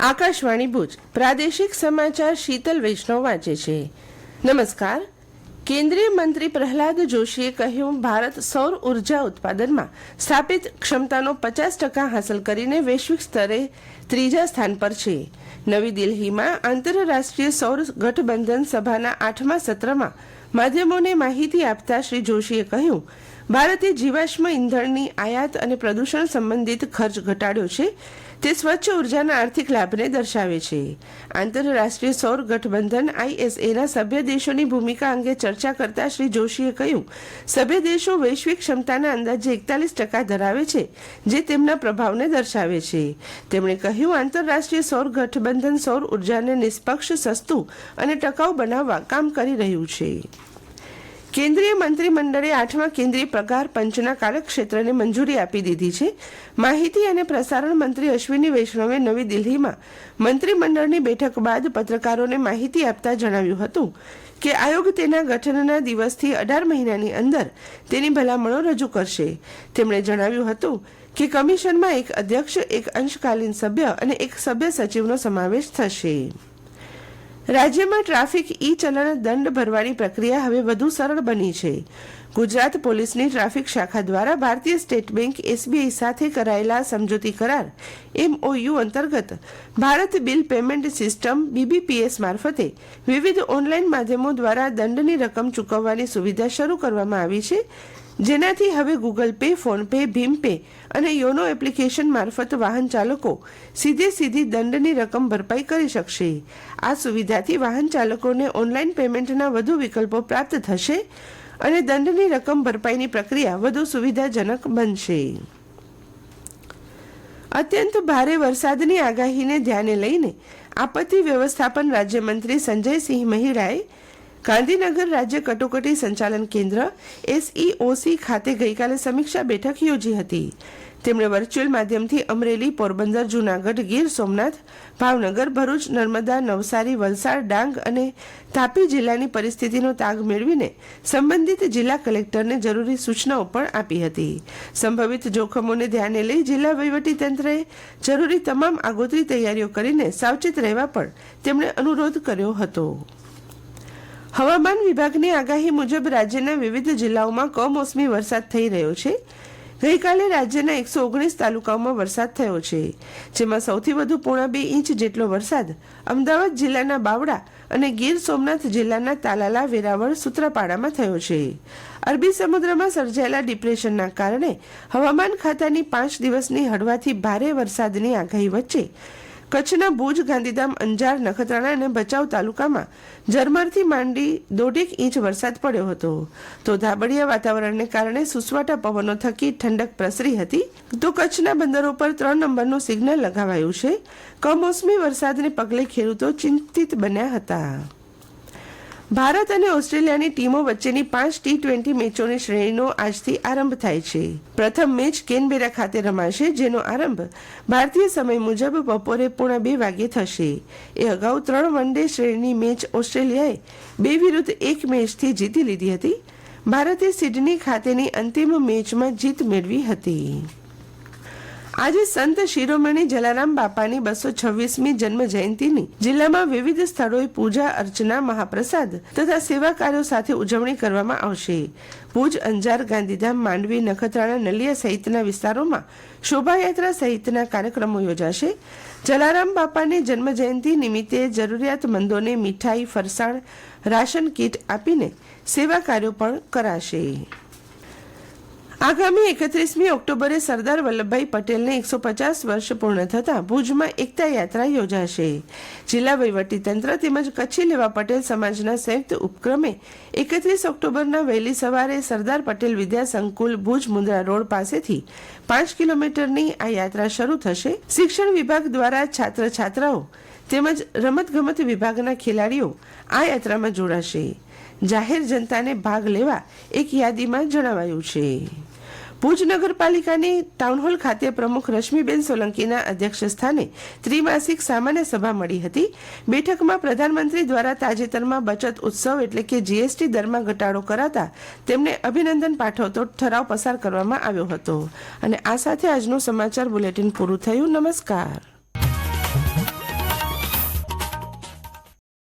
આકાશવાણી ભુજ પ્રાદેશિક સમાચાર શીતલ વૈષ્ણવ વાંચે છે. નમસ્કાર. કેન્દ્રીય મંત્રી પ્રહલાદ જોશીએ કહ્યું, ભારત સૌર ઉર્જા ઉત્પાદનમાં સ્થાપિત ક્ષમતાનો 50% હાંસલ કરીને વૈશ્વિક સ્તરે ત્રીજા સ્થાન પર છે. નવી દિલ્હીમાં આંતરરાષ્ટ્રીય સૌર ગઠબંધન સભાના 8મા સત્રમાં માધ્યમોને માહિતી આપતા શ્રી જોશીએ કહ્યું, ભારતે જીવાશ્મ ઇંધણની આયાત અને પ્રદૂષણ સંબંધિત ખર્ચ ઘટાડ્યો છે. તે સ્વચ્છ ઉર્જાના આર્થિક લાભને દર્શાવે છે. આંતરરાષ્ટ્રીય સૌર ગઠબંધન ISAના સભ્ય દેશોની ભૂમિકા અંગે ચર્ચા કરતા શ્રી જોશીએ કહ્યું, સભ્ય દેશો વૈશ્વિક ક્ષમતાના અંદાજે 41% ધરાવે છે, જે તેમના પ્રભાવને દર્શાવે છે. તેમણે કહ્યું, આંતરરાષ્ટ્રીય સૌર ગઠબંધન સૌર ઉર્જાને નિષ્પક્ષ, સસ્તું અને ટકાઉ બનાવવા કામ કરી રહ્યું છે. કેન્દ્રીય મંત્રીમંડળે 8મા કેન્દ્રીય પગાર પંચના કાર્યક્ષેત્રને મંજૂરી આપી દીધી છે. માહિતી અને પ્રસારણ મંત્રી અશ્વિની વૈષ્ણવે નવી દિલ્હીમાં મંત્રીમંડળની બેઠક બાદ પત્રકારોને માહિતી આપતા જણાવ્યું હતું કે આયોગ તેના ગઠનના દિવસથી 18 મહિનાની અંદર તેની ભલામણો રજૂ કરશે. તેમણે જણાવ્યું હતું કે કમિશનમાં એક અધ્યક્ષ, એક અંશકાલીન સભ્ય અને એક સભ્ય સચિવનો સમાવેશ થશે. રાજ્યમાં ટ્રાફિક ઈ ચલણ દંડ ભરવાની પ્રક્રિયા હવે વધુ સરળ બની છે. ગુજરાત પોલીસની ટ્રાફિક શાખા દ્વારા ભારતીય સ્ટેટ બેંક SBI સાથે કરાયેલા સમજૂતી કરાર MOU અંતર્ગત Bharat bill payment system BBPS મારફતે વિવિધ ઓનલાઈન માધ્યમો દ્વારા દંડની રકમ ચૂકવવાની સુવિધા શરૂ કરવામાં આવી છે, જેનાથી હવે ગૂગલ પે, ફોન પે, ભીમ પે અને યોનો એપ્લિકેશન મારફત વાહન ચાલકો સીધી દંડની રકમ ભરપાઈ કરી શકશે. આ સુવિધાથી વાહન ચાલકોને ઓનલાઈન પેમેન્ટના વધુ વિકલ્પો પ્રાપ્ત થશે અને દંડની રકમ ભરપાઈની પ્રક્રિયા વધુ સુવિધાજનક બનશે. અત્યંત ભારે વરસાદની આગાહીને ધ્યાને લઈને આપત્તિ વ્યવસ્થાપન રાજ્યમંત્રી સંજયસિંહ મહિડાએ ગાંધીનગર રાજ્ય કટોકટી સંચાલન કેન્દ્ર SEOC ખાતે ગઈકાલે સમીક્ષા બેઠક યોજી હતી. તેમણે વર્ચ્યુઅલ માધ્યમથી અમરેલી, પોરબંદર, જૂનાગઢ, ગીર સોમનાથ, ભાવનગર, ભરૂચ, નર્મદા, નવસારી, વલસાડ, ડાંગ અને તાપી જિલ્લાની પરિસ્થિતિનો તાગ મેળવીને સંબંધિત જિલ્લા કલેક્ટરને જરૂરી સૂચનાઓ પણ આપી હતી. સંભવિત જોખમોને ધ્યાને લઈ જિલ્લા વહીવટીતંત્રએ જરૂરી તમામ આગોતરી તૈયારીઓ કરીને સાવચેત રહેવા પણ તેમણે અનુરોધ કર્યો હતો. હવામાન વિભાગની આગાહી મુજબ રાજ્યના વિવિધ જિલ્લાઓમાં કમોસમી વરસાદ થઈ રહ્યો છે. ગઈકાલે રાજ્યના 119 તાલુકાઓમાં વરસાદ થયો છે, જેમાં સૌથી વધુ 2.5 ઇંચ જેટલો વરસાદ અમદાવાદ જિલ્લાના બાવડા અને ગીર સોમનાથ જિલ્લાના તાલાલા, વેરાવળ, સૂત્રાપાડામાં થયો છે. અરબી સમુદ્રમાં સર્જાયેલા ડિપ્રેશનના કારણે હવામાન ખાતાની 5 દિવસની હળવાથી ભારે વરસાદની આગાહી વચ્ચે કચ્છના ભુજ, ગાંધીધામ, અંજાર, નખત્રાણા અને ભચાઉ તાલુકામાં ઝરમરથી માંડી 1.5 ઇંચ વરસાદ પડ્યો હતો. તો ધાબળિયા વાતાવરણને કારણે સુસવાટા પવનો થકી ઠંડક પ્રસરી હતી. તો કચ્છના બંદરો પર 3 નંબરનું સિગ્નલ લગાવાયું છે. કમોસમી વરસાદને પગલે ખેડૂતો ચિંતિત બન્યા હતા. ભારત અને ઓસ્ટ્રેલિયાની ટીમો વચ્ચેની 5 T20 મેચોની શ્રેણીનો આજથી આરંભ થાય છે. પ્રથમ મેચ કેનબેરા ખાતે રમાશે, જેનો આરંભ ભારતીય સમય મુજબ બપોરે 1:45 વાગ્યે થશે. એ અગાઉ 3 વન-ડે શ્રેણીની મેચ ઓસ્ટ્રેલિયાએ 2-1 મેચથી જીતી લીધી હતી. ભારતે સિડની ખાતેની અંતિમ મેચમાં જીત મેળવી હતી. આજે સંત શિરોમણી જલારામ બાપાની 226મી જન્મ જયંતિની જિલ્લામાં વિવિધ સ્થળોએ પૂજા અર્ચના, મહાપ્રસાદ તથા સેવા કાર્યો સાથે ઉજવણી કરવામાં આવશે. ભુજ, અંજાર, ગાંધીધામ, માંડવી, નખત્રાણા, નલિયા સહિતના વિસ્તારોમાં શોભાયાત્રા સહિતના કાર્યક્રમો યોજાશે. જલારામ બાપાની જન્મ જયંતિ નિમિત્તે જરૂરિયાતમંદોને મીઠાઈ, ફરસાણ, રાશન કીટ આપીને સેવા કાર્યો પણ કરાશે. આગામી 31મી ઓક્ટોબરે સરદાર વલ્લભભાઈ પટેલને 150 વર્ષ પૂર્ણ થતાં ભુજમાં એકતા યાત્રા યોજાશે. જિલ્લા વહીવટીતંત્ર તેમજ કચ્છી લેવા પટેલ સમાજના સંયુક્ત ઉપક્રમે 31 ઓક્ટોબરના વહેલી સવારે સરદાર પટેલ વિદ્યા સંકુલ, ભુજ મુન્દ્રા રોડ પાસેથી 5 કિલોમીટરની આ યાત્રા શરૂ થશે. શિક્ષણ વિભાગ દ્વારા છાત્ર છાત્રાઓ તેમજ રમતગમત વિભાગના ખેલાડીઓ આ યાત્રામાં જોડાશે. જાહેર જનતાને ભાગ લેવા એક યાદીમાં જણાવાયું છે. ભુજ નગરપાલિકાની ટાઉનહોલ ખાતે પ્રમુખ રશ્મિબેન સોલંકીના અધ્યક્ષ સ્થાને ત્રિમાસિક સામાન્ય સભા મળી હતી. બેઠકમાં પ્રધાનમંત્રી દ્વારા તાજેતરમાં બચત ઉત્સવ એટલે કે GST દરમાં ઘટાડો કરાતા તેમને અભિનંદન પાઠવતો ઠરાવ પસાર કરવામાં આવ્યો હતો. અને આ સાથે આજનું સમાચાર બુલેટિન પૂરું થયું. નમસ્કાર.